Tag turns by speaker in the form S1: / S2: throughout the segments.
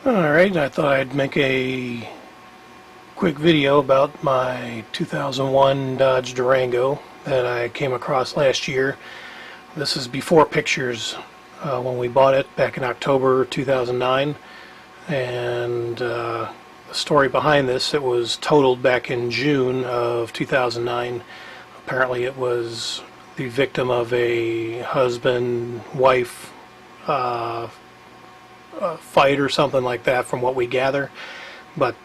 S1: Alright, I thought I'd make a quick video about my 2001 Dodge Durango that I came across last year. This is before pictures when we bought it back in October 2009, and the story behind this, it was totaled back in June of 2009. Apparently it was the victim of a husband-wife fight or something like that, from what we gather. But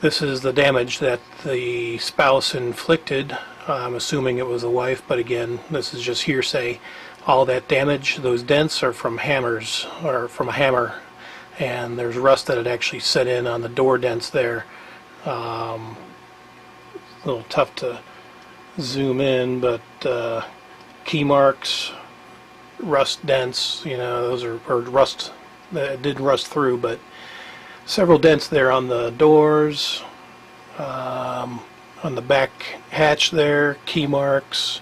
S1: this is the damage that the spouse inflicted. I'm assuming it was the wife, but again, this is just hearsay. All that damage, those dents, are from hammers, or from a hammer, and there's rust that had actually set in on the door dents there. A little tough to zoom in, but key marks, rust dents, those are, or rust that didn't rust through, but several dents there on the doors, on the back hatch there, key marks.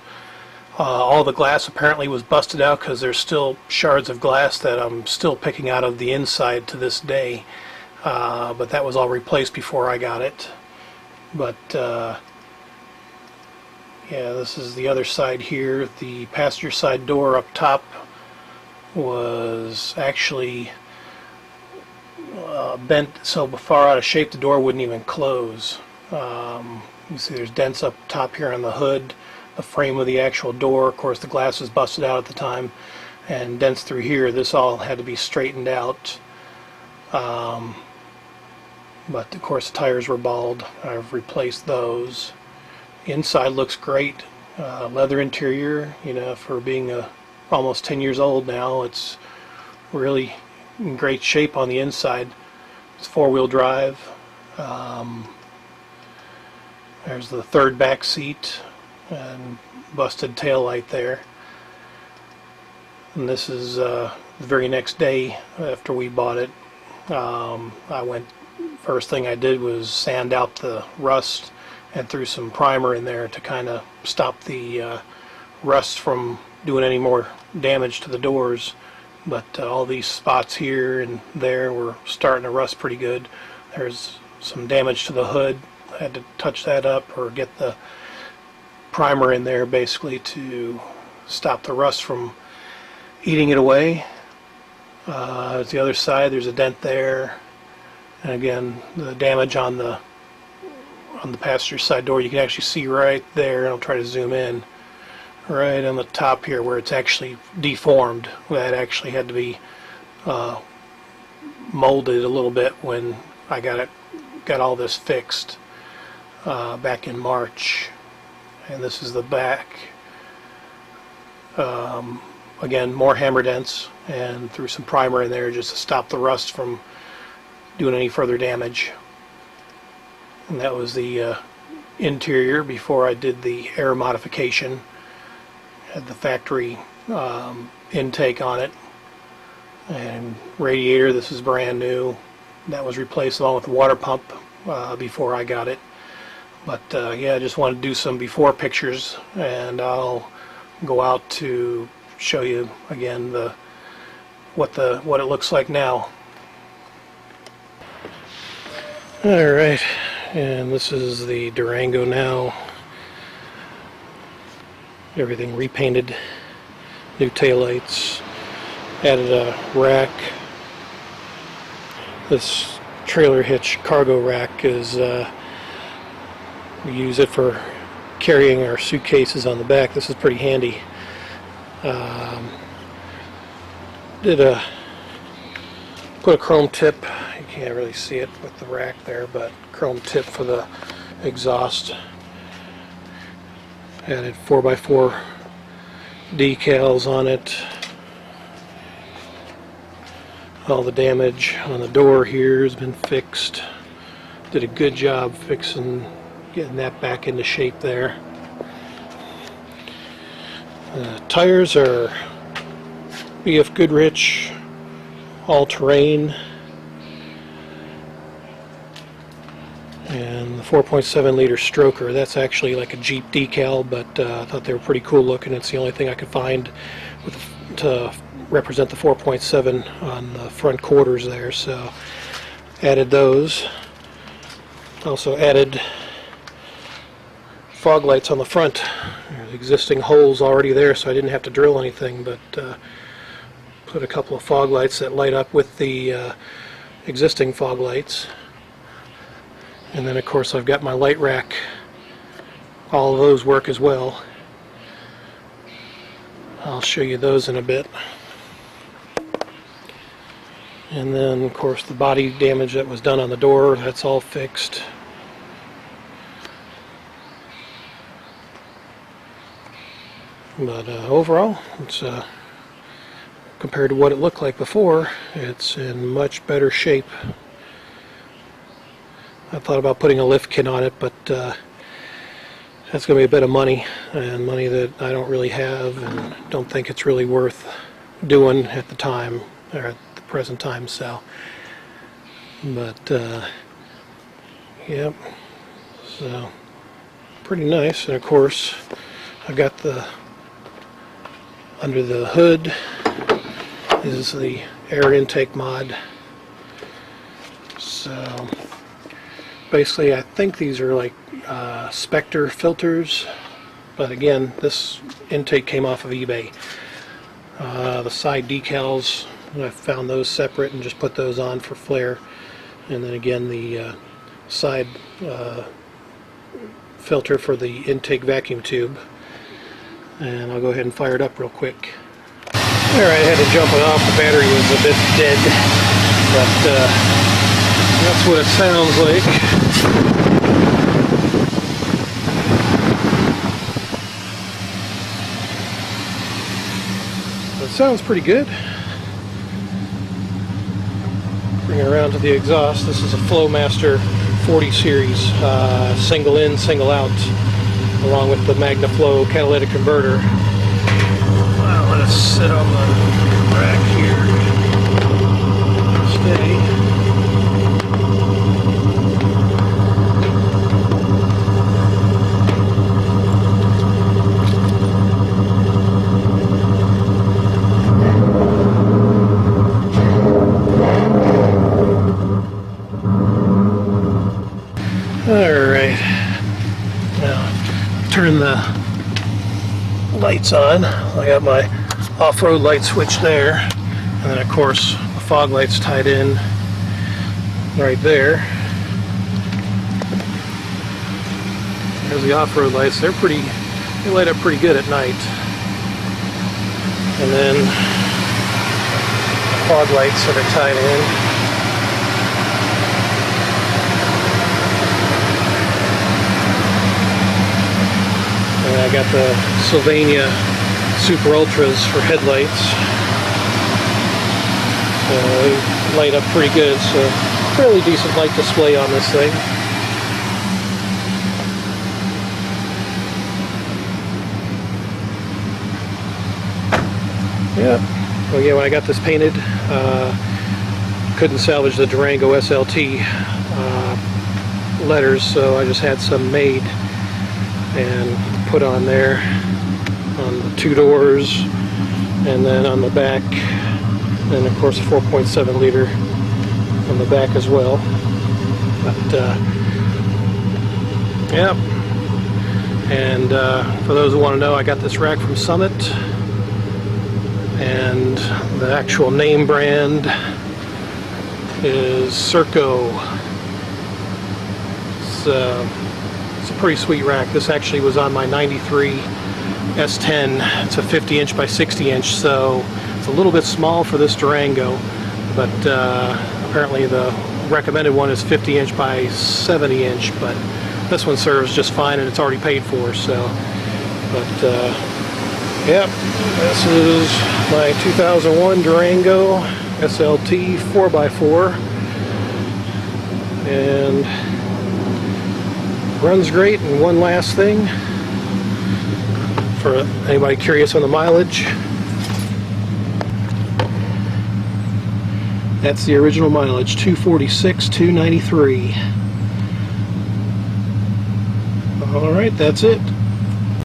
S1: All the glass apparently was busted out because there's still shards of glass that I'm still picking out of the inside to this day, but that was all replaced before I got it. But yeah, this is the other side here. The passenger side door up top was actually bent so far out of shape the door wouldn't even close. You see there's dents up top here on the hood, the frame of the actual door. Of course the glass was busted out at the time, and dents through here. This all had to be straightened out, but of course the tires were bald. I've replaced those. Inside looks great. Leather interior, for being almost 10 years old now, it's really in great shape on the inside. It's four-wheel drive. There's the third back seat and busted tail light there. And this is the very next day after we bought it. First thing I did was sand out the rust and threw some primer in there to kind of stop the rust from doing any more damage to the doors. But all these spots here and there were starting to rust pretty good. There's some damage to the hood. I had to touch that up or get the primer in there basically to stop the rust from eating it away. There's the other side. There's a dent there, and again the damage on the passenger side door. You can actually see right there, and I'll try to zoom in, right on the top here where it's actually deformed. That actually had to be molded a little bit when I got all this fixed back in March. And this is the back. Again, more hammer dents, and threw some primer in there just to stop the rust from doing any further damage. And that was the interior before I did the air modification. Had the factory intake on it, and radiator, this is brand new. That was replaced along with the water pump before I got it. But yeah, I just wanted to do some before pictures, and I'll go out to show you again what it looks like now. Alright, and this is the Durango now. Everything repainted, new taillights, added a rack. This trailer hitch cargo rack is, we use it for carrying our suitcases on the back. This is pretty handy. Put a chrome tip, you can't really see it with the rack there, but chrome tip for the exhaust. Added 4x4 decals on it. All the damage on the door here has been fixed. Did a good job getting that back into shape there. Tires are BF Goodrich all-terrain, and the 4.7 liter stroker, that's actually like a Jeep decal, but I thought they were pretty cool looking. It's the only thing I could find to represent the 4.7 on the front quarters there, so added those. Also added fog lights on the front. There's existing holes already there, so I didn't have to drill anything, but put a couple of fog lights that light up with the existing fog lights. And then of course I've got my light rack. All of those work as well. I'll show you those in a bit. And then of course the body damage that was done on the door, that's all fixed. But overall, it's compared to what it looked like before, it's in much better shape. I thought about putting a lift kit on it, but that's going to be a bit of money, and money that I don't really have and don't think it's really worth doing at the time, or at the present time. So, but yep, so pretty nice. And of course I've got the under the hood is the air intake mod. So basically I think these are like Spectre filters, but again, this intake came off of eBay. The side decals, I found those separate and just put those on for flare. And then again, the side filter for the intake vacuum tube. And I'll go ahead and fire it up real quick. Alright, I had to jump it off. The battery was a bit dead, but that's what it sounds like. It sounds pretty good. Bring it around to the exhaust. This is a Flowmaster 40 series, single in, single out, along with the MagnaFlow catalytic converter. Well, let us sit on the rack here. Stay. Alright, now turn the lights on. I got my off-road light switch there, and then of course the fog lights tied in right there. There's the off-road lights. They light up pretty good at night. And then fog lights that are tied in. I got the Sylvania Super Ultras for headlights, so they light up pretty good, so fairly decent light display on this thing. Yeah, well, yeah, when I got this painted, couldn't salvage the Durango SLT letters, so I just had some made and put on there on the two doors, and then on the back, and of course a 4.7 liter on the back as well. But yeah, and for those who want to know, I got this rack from Summit, and the actual name brand is Serco. So it's a pretty sweet rack. This actually was on my 93 S10. It's a 50-inch by 60-inch, so it's a little bit small for this Durango, but apparently the recommended one is 50-inch by 70-inch, but this one serves just fine and it's already paid for, so. But yep, this is my 2001 Durango SLT 4x4, and runs great. And one last thing, for anybody curious on the mileage, that's the original mileage, 246, 293. Alright, that's it.